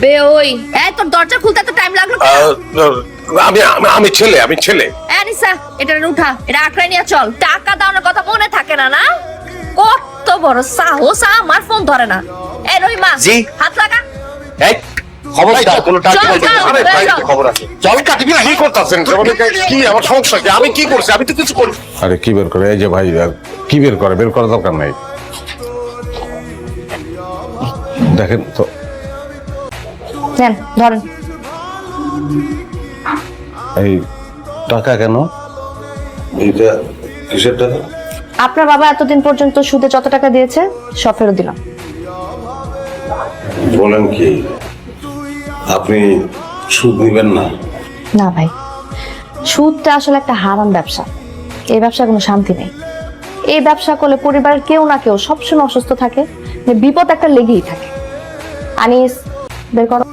বে ওই এই তোর দরজা খুলতে এত টাইম লাগলো কেন? আমি ছেলে আনিসা এটা উঠা, এটা আঁকড়াই নিয়ে চল। টাকা দাওয়ার কথা মনে থাকে না না? কত বড় সাহস, আমার ফোন ধরে না। এই রহিমা জি। হাত লাগা। এই খবরদার কোনো টাকা চল, চল, আরে ভাই চল। খবর আছে চল কাটিবি কি করতেছেন কি আমার সমস্যা কি আমি কি করছি আমি তো কিছু করি আরে কি বের করে এই যে ভাই কি বের করার দরকার নাই দেখেন তো নেন ধরেন। এই টাকা কেন এটা কিসের টাকা আপনার বাবা এতদিন পর্যন্ত সুদে যত টাকা দিয়েছে সব ফেরত দিলাম। বলেন কি আপনি সুদ নিবেন না না ভাই, সুদটা আসলে একটা হারাম ব্যবসা। এই ব্যবসা কোনো শান্তি নেই। এই ব্যবসা করলে পরিবারের কেউ না কেউ সবসময় অসুস্থ থাকে, বিপদ একটা লেগেই থাকে। আনিস বের করো।